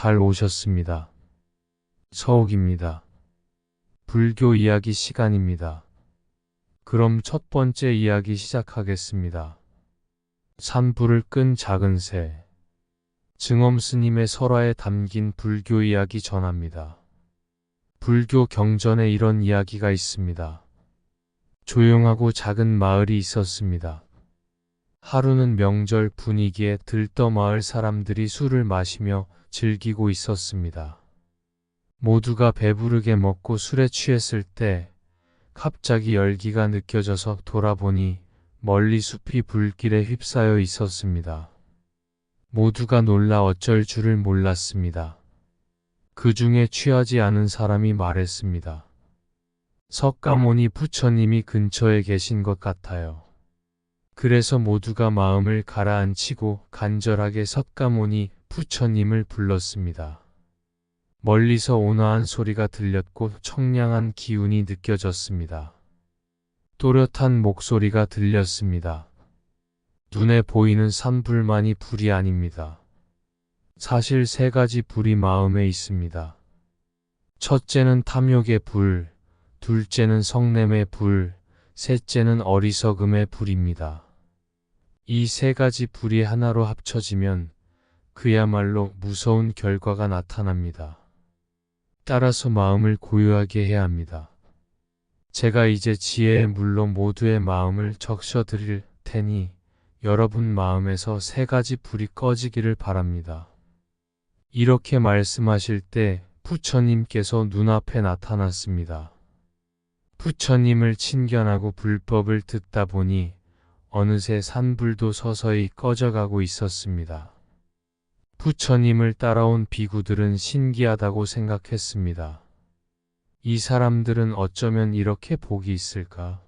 잘 오셨습니다. 서옥입니다. 불교 이야기 시간입니다. 그럼 첫 번째 이야기 시작하겠습니다. 산불을 끈 작은 새. 증엄 스님의 설화에 담긴 불교 이야기 전합니다. 불교 경전에 이런 이야기가 있습니다. 조용하고 작은 마을이 있었습니다. 하루는 명절 분위기에 들떠 마을 사람들이 술을 마시며 즐기고 있었습니다. 모두가 배부르게 먹고 술에 취했을 때 갑자기 열기가 느껴져서 돌아보니 멀리 숲이 불길에 휩싸여 있었습니다. 모두가 놀라 어쩔 줄을 몰랐습니다. 그 중에 취하지 않은 사람이 말했습니다. 석가모니 부처님이 근처에 계신 것 같아요. 그래서 모두가 마음을 가라앉히고 간절하게 석가모니 부처님을 불렀습니다. 멀리서 온화한 소리가 들렸고 청량한 기운이 느껴졌습니다. 또렷한 목소리가 들렸습니다. 눈에 보이는 산불만이 불이 아닙니다. 사실 세 가지 불이 마음에 있습니다. 첫째는 탐욕의 불, 둘째는 성냄의 불, 셋째는 어리석음의 불입니다. 이 세 가지 불이 하나로 합쳐지면 그야말로 무서운 결과가 나타납니다. 따라서 마음을 고요하게 해야 합니다. 제가 이제 지혜의 물로 모두의 마음을 적셔드릴 테니 여러분 마음에서 세 가지 불이 꺼지기를 바랍니다. 이렇게 말씀하실 때 부처님께서 눈앞에 나타났습니다. 부처님을 친견하고 불법을 듣다 보니 어느새 산불도 서서히 꺼져가고 있었습니다. 부처님을 따라온 비구들은 신기하다고 생각했습니다. 이 사람들은 어쩌면 이렇게 복이 있을까?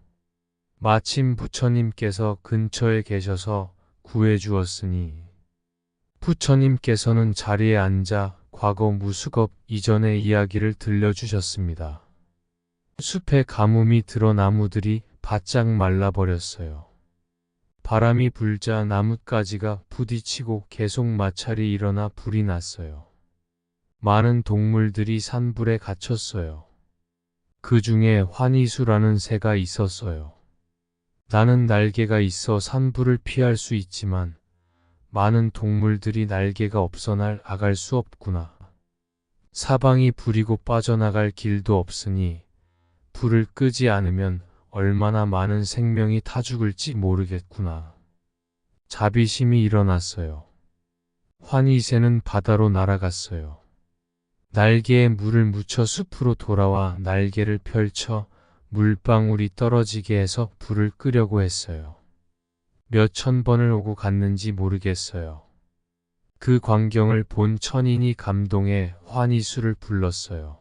마침 부처님께서 근처에 계셔서 구해주었으니 부처님께서는 자리에 앉아 과거 무수겁 이전의 이야기를 들려주셨습니다. 숲에 가뭄이 들어 나무들이 바짝 말라버렸어요. 바람이 불자 나뭇가지가 부딪히고 계속 마찰이 일어나 불이 났어요. 많은 동물들이 산불에 갇혔어요. 그 중에 환희수라는 새가 있었어요. 나는 날개가 있어 산불을 피할 수 있지만 많은 동물들이 날개가 없어 날아갈 수 없구나. 사방이 불이고 빠져나갈 길도 없으니 불을 끄지 않으면 얼마나 많은 생명이 타 죽을지 모르겠구나. 자비심이 일어났어요. 환희새는 바다로 날아갔어요. 날개에 물을 묻혀 숲으로 돌아와 날개를 펼쳐 물방울이 떨어지게 해서 불을 끄려고 했어요. 몇천 번을 오고 갔는지 모르겠어요. 그 광경을 본 천인이 감동해 환희수를 불렀어요.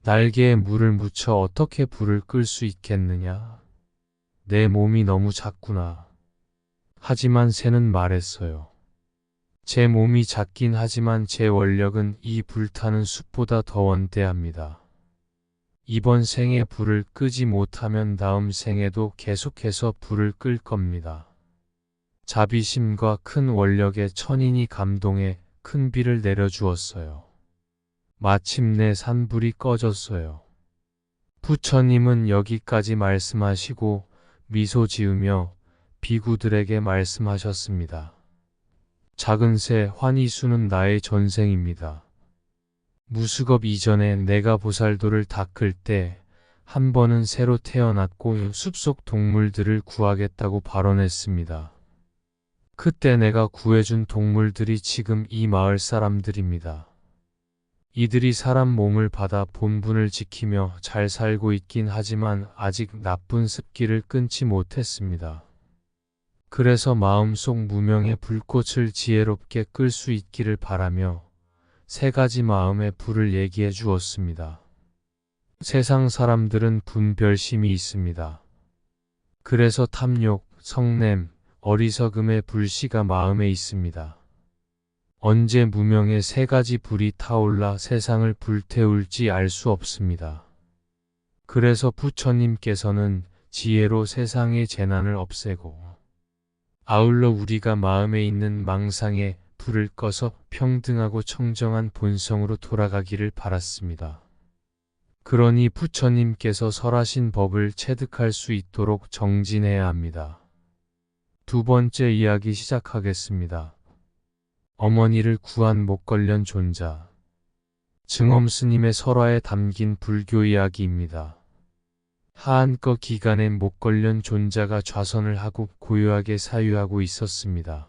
날개에 물을 묻혀 어떻게 불을 끌 수 있겠느냐? 내 몸이 너무 작구나. 하지만 새는 말했어요. 제 몸이 작긴 하지만 제 원력은 이 불타는 숲보다 더 원대합니다. 이번 생에 불을 끄지 못하면 다음 생에도 계속해서 불을 끌 겁니다. 자비심과 큰 원력에 천인이 감동해 큰 비를 내려주었어요. 마침내 산불이 꺼졌어요. 부처님은 여기까지 말씀하시고 미소 지으며 비구들에게 말씀하셨습니다. 작은 새 환희수는 나의 전생입니다. 무수겁 이전에 내가 보살도를 닦을 때 한 번은 새로 태어났고 숲속 동물들을 구하겠다고 발언했습니다. 그때 내가 구해준 동물들이 지금 이 마을 사람들입니다. 이들이 사람 몸을 받아 본분을 지키며 잘 살고 있긴 하지만 아직 나쁜 습기를 끊지 못했습니다. 그래서 마음속 무명의 불꽃을 지혜롭게 끌 수 있기를 바라며 세 가지 마음의 불을 얘기해 주었습니다. 세상 사람들은 분별심이 있습니다. 그래서 탐욕, 성냄, 어리석음의 불씨가 마음에 있습니다. 언제 무명의 세 가지 불이 타올라 세상을 불태울지 알 수 없습니다. 그래서 부처님께서는 지혜로 세상의 재난을 없애고 아울러 우리가 마음에 있는 망상의 불을 꺼서 평등하고 청정한 본성으로 돌아가기를 바랐습니다. 그러니 부처님께서 설하신 법을 체득할 수 있도록 정진해야 합니다. 두 번째 이야기 시작하겠습니다. 어머니를 구한 목걸련 존자. 증엄 스님의 설화에 담긴 불교 이야기입니다. 하한거 기간엔 목걸련 존자가 좌선을 하고 고요하게 사유하고 있었습니다.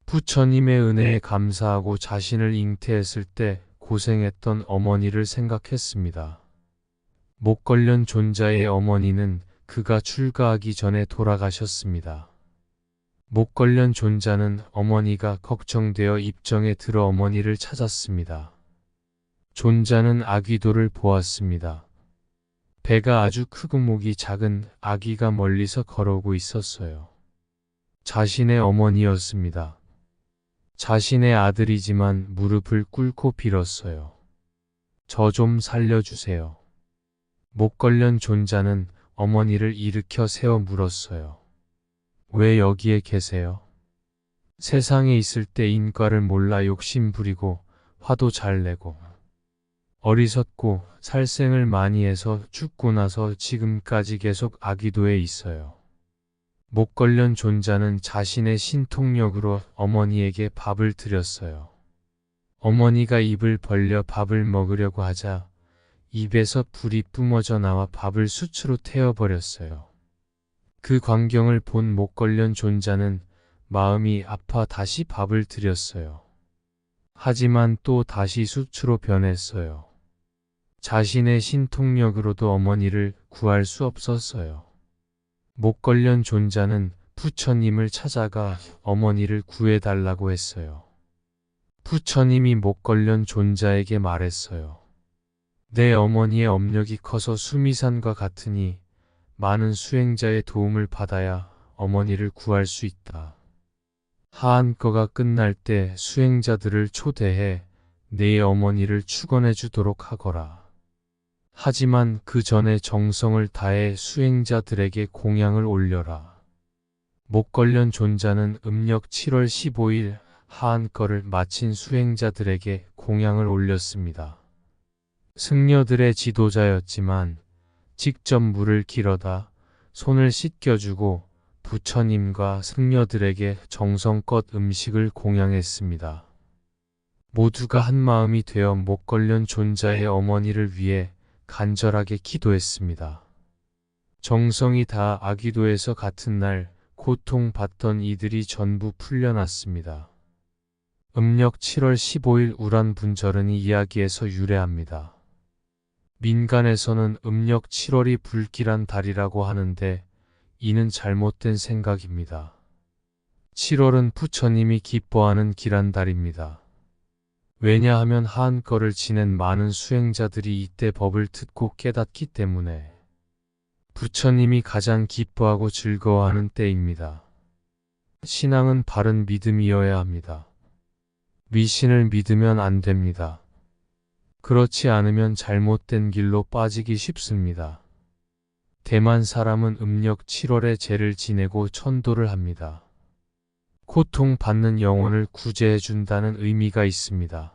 부처님의 은혜에 감사하고 자신을 잉태했을 때 고생했던 어머니를 생각했습니다. 목걸련 존자의 어머니는 그가 출가하기 전에 돌아가셨습니다. 목걸련 존자는 어머니가 걱정되어 입정에 들어 어머니를 찾았습니다. 존자는 아기도를 보았습니다. 배가 아주 크고 목이 작은 아기가 멀리서 걸어오고 있었어요. 자신의 어머니였습니다. 자신의 아들이지만 무릎을 꿇고 빌었어요. 저 좀 살려주세요. 목걸련 존자는 어머니를 일으켜 세워 물었어요. 왜 여기에 계세요? 세상에 있을 때 인과를 몰라 욕심 부리고 화도 잘 내고 어리석고 살생을 많이 해서 죽고 나서 지금까지 계속 아기도에 있어요. 목걸련 존자는 자신의 신통력으로 어머니에게 밥을 드렸어요. 어머니가 입을 벌려 밥을 먹으려고 하자 입에서 불이 뿜어져 나와 밥을 수치로 태워버렸어요. 그 광경을 본 목걸련 존자는 마음이 아파 다시 밥을 드렸어요. 하지만 또 다시 수치로 변했어요. 자신의 신통력으로도 어머니를 구할 수 없었어요. 목걸련 존자는 부처님을 찾아가 어머니를 구해달라고 했어요. 부처님이 목걸련 존자에게 말했어요. 내 어머니의 업력이 커서 수미산과 같으니 많은 수행자의 도움을 받아야 어머니를 구할 수 있다. 하한거가 끝날 때 수행자들을 초대해 내 어머니를 축원해 주도록 하거라. 하지만 그 전에 정성을 다해 수행자들에게 공양을 올려라. 목걸련 존자는 음력 7월 15일 하한거를 마친 수행자들에게 공양을 올렸습니다. 승려들의 지도자였지만 직접 물을 길어다 손을 씻겨주고 부처님과 승려들에게 정성껏 음식을 공양했습니다. 모두가 한마음이 되어 목걸련 존자의 어머니를 위해 간절하게 기도했습니다. 정성이 다 아기도에서 같은 날 고통받던 이들이 전부 풀려났습니다. 음력 7월 15일 우란분절은이 이야기에서 유래합니다. 민간에서는 음력 7월이 불길한 달이라고 하는데 이는 잘못된 생각입니다. 7월은 부처님이 기뻐하는 길한 달입니다. 왜냐하면 하한거를 지낸 많은 수행자들이 이때 법을 듣고 깨닫기 때문에 부처님이 가장 기뻐하고 즐거워하는 때입니다. 신앙은 바른 믿음이어야 합니다. 미신을 믿으면 안 됩니다. 그렇지 않으면 잘못된 길로 빠지기 쉽습니다. 대만 사람은 음력 7월에 제를 지내고 천도를 합니다. 고통받는 영혼을 구제해준다는 의미가 있습니다.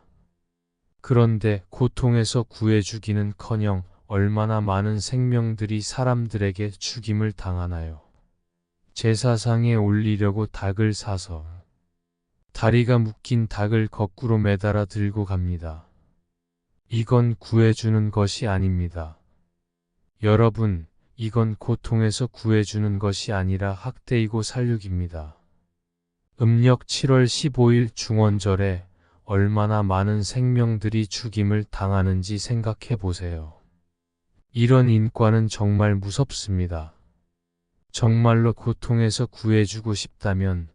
그런데 고통에서 구해주기는커녕 얼마나 많은 생명들이 사람들에게 죽임을 당하나요? 제사상에 올리려고 닭을 사서 다리가 묶인 닭을 거꾸로 매달아 들고 갑니다. 이건 구해주는 것이 아닙니다. 여러분, 이건 고통에서 구해주는 것이 아니라 학대이고 살육입니다. 음력 7월 15일 중원절에 얼마나 많은 생명들이 죽임을 당하는지 생각해 보세요. 이런 인과는 정말 무섭습니다. 정말로 고통에서 구해주고 싶다면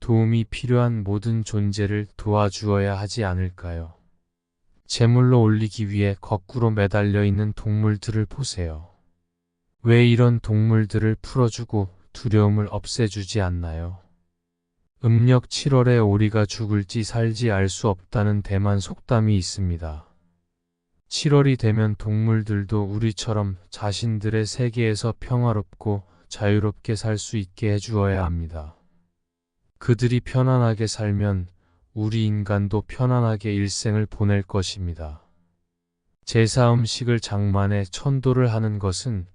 도움이 필요한 모든 존재를 도와주어야 하지 않을까요? 제물로 올리기 위해 거꾸로 매달려 있는 동물들을 보세요. 왜 이런 동물들을 풀어주고 두려움을 없애주지 않나요? 음력 7월에 오리가 죽을지 살지 알 수 없다는 대만 속담이 있습니다. 7월이 되면 동물들도 우리처럼 자신들의 세계에서 평화롭고 자유롭게 살 수 있게 해주어야 합니다. 그들이 편안하게 살면 우리 인간도 편안하게 일생을 보낼 것입니다. 제사 음식을 장만해 천도를 하는 것은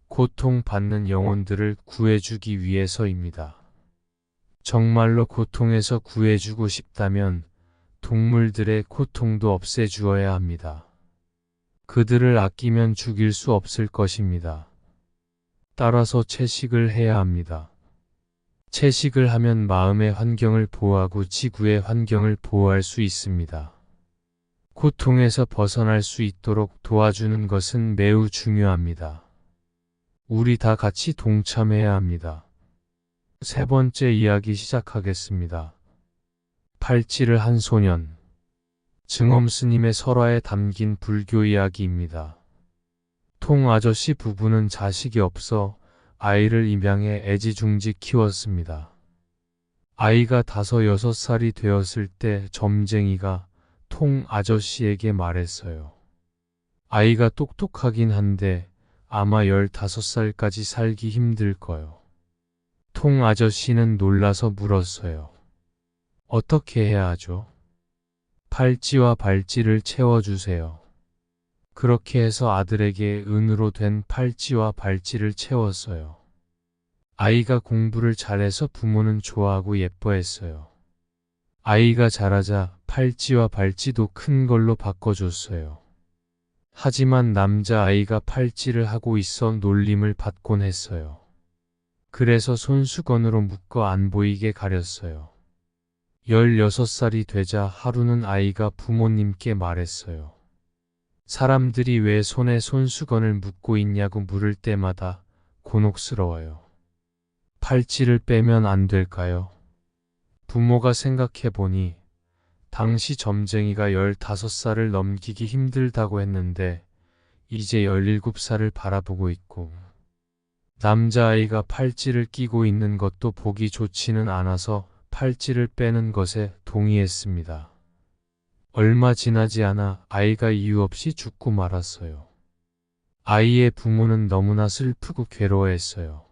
고통받는 영혼들을 구해주기 위해서입니다. 정말로 고통에서 구해주고 싶다면 동물들의 고통도 없애주어야 합니다. 그들을 아끼면 죽일 수 없을 것입니다. 따라서 채식을 해야 합니다. 채식을 하면 마음의 환경을 보호하고 지구의 환경을 보호할 수 있습니다. 고통에서 벗어날 수 있도록 도와주는 것은 매우 중요합니다. 우리 다 같이 동참해야 합니다. 세 번째 이야기 시작하겠습니다. 팔찌를 한 소년. 증엄 스님의 설화에 담긴 불교 이야기입니다. 통 아저씨 부부는 자식이 없어 아이를 입양해 애지중지 키웠습니다. 아이가 5, 6살이 되었을 때 점쟁이가 통 아저씨에게 말했어요. 아이가 똑똑하긴 한데 아마 15살까지 살기 힘들 거요. 통 아저씨는 놀라서 물었어요. 어떻게 해야 하죠? 팔찌와 발찌를 채워주세요. 그렇게 해서 아들에게 은으로 된 팔찌와 발찌를 채웠어요. 아이가 공부를 잘해서 부모는 좋아하고 예뻐했어요. 아이가 자라자 팔찌와 발찌도 큰 걸로 바꿔줬어요. 하지만 남자아이가 팔찌를 하고 있어 놀림을 받곤 했어요. 그래서 손수건으로 묶어 안 보이게 가렸어요. 16살이 되자 하루는 아이가 부모님께 말했어요. 사람들이 왜 손에 손수건을 묶고 있냐고 물을 때마다 곤혹스러워요. 팔찌를 빼면 안 될까요? 부모가 생각해보니 당시 점쟁이가 15살을 넘기기 힘들다고 했는데 이제 17살을 바라보고 있고 남자아이가 팔찌를 끼고 있는 것도 보기 좋지는 않아서 팔찌를 빼는 것에 동의했습니다. 얼마 지나지 않아 아이가 이유 없이 죽고 말았어요. 아이의 부모는 너무나 슬프고 괴로워했어요.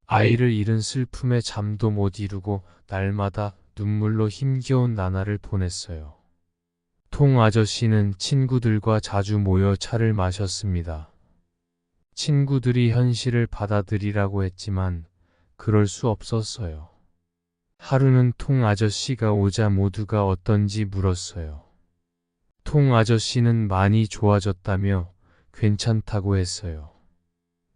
아이를 잃은 슬픔에 잠도 못 이루고 날마다 눈물로 힘겨운 나날을 보냈어요. 통 아저씨는 친구들과 자주 모여 차를 마셨습니다. 친구들이 현실을 받아들이라고 했지만 그럴 수 없었어요. 하루는 통 아저씨가 오자 모두가 어떤지 물었어요. 통 아저씨는 많이 좋아졌다며 괜찮다고 했어요.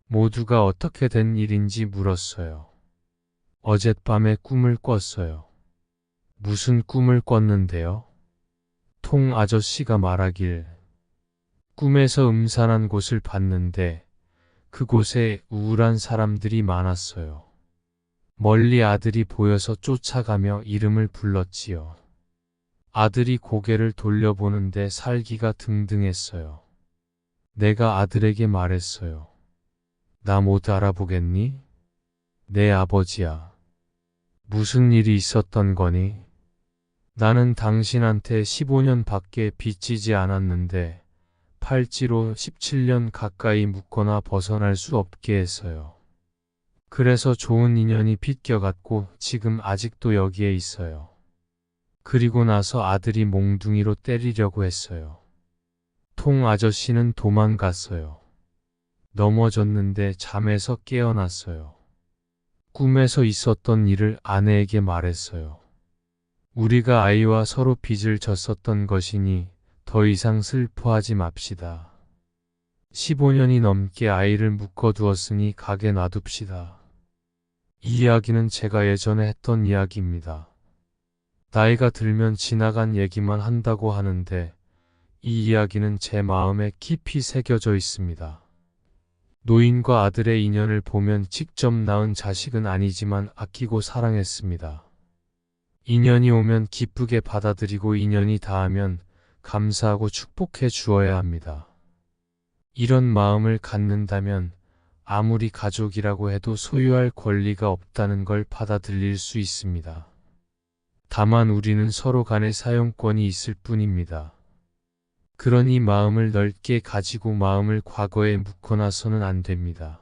모두가 어떻게 된 일인지 물었어요. 어젯밤에 꿈을 꿨어요. 무슨 꿈을 꿨는데요? 통 아저씨가 말하길 꿈에서 음산한 곳을 봤는데 그곳에 우울한 사람들이 많았어요. 멀리 아들이 보여서 쫓아가며 이름을 불렀지요. 아들이 고개를 돌려보는데 살기가 등등했어요. 내가 아들에게 말했어요. 나 못 알아보겠니? 내 아버지야. 무슨 일이 있었던 거니? 나는 당신한테 15년 밖에 빚지지 않았는데 팔찌로 17년 가까이 묶거나 벗어날 수 없게 했어요. 그래서 좋은 인연이 빗겨갔고 지금 아직도 여기에 있어요. 그리고 나서 아들이 몽둥이로 때리려고 했어요. 통 아저씨는 도망갔어요. 넘어졌는데 잠에서 깨어났어요. 꿈에서 있었던 일을 아내에게 말했어요. 우리가 아이와 서로 빚을 졌었던 것이니 더 이상 슬퍼하지 맙시다. 15년이 넘게 아이를 묶어두었으니 가게 놔둡시다. 이 이야기는 제가 예전에 했던 이야기입니다. 나이가 들면 지나간 얘기만 한다고 하는데 이 이야기는 제 마음에 깊이 새겨져 있습니다. 노인과 아들의 인연을 보면 직접 낳은 자식은 아니지만 아끼고 사랑했습니다. 인연이 오면 기쁘게 받아들이고 인연이 닿으면 감사하고 축복해 주어야 합니다. 이런 마음을 갖는다면 아무리 가족이라고 해도 소유할 권리가 없다는 걸 받아들일 수 있습니다. 다만 우리는 서로 간에 사용권이 있을 뿐입니다. 그러니 마음을 넓게 가지고 마음을 과거에 묻거나서는 안 됩니다.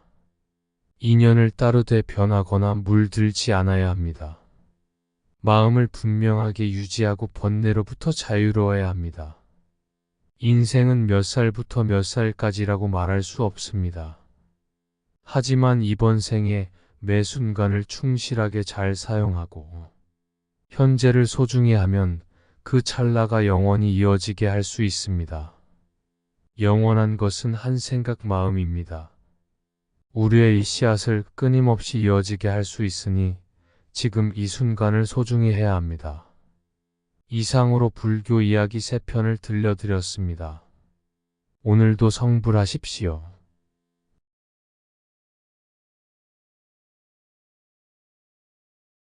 인연을 따르되 변하거나 물들지 않아야 합니다. 마음을 분명하게 유지하고 번뇌로부터 자유로워야 합니다. 인생은 몇 살부터 몇 살까지라고 말할 수 없습니다. 하지만 이번 생에 매 순간을 충실하게 잘 사용하고 현재를 소중히 하면 그 찰나가 영원히 이어지게 할 수 있습니다. 영원한 것은 한 생각 마음입니다. 우리의 이 씨앗을 끊임없이 이어지게 할 수 있으니 지금 이 순간을 소중히 해야 합니다. 이상으로 불교 이야기 3편을 들려드렸습니다. 오늘도 성불하십시오.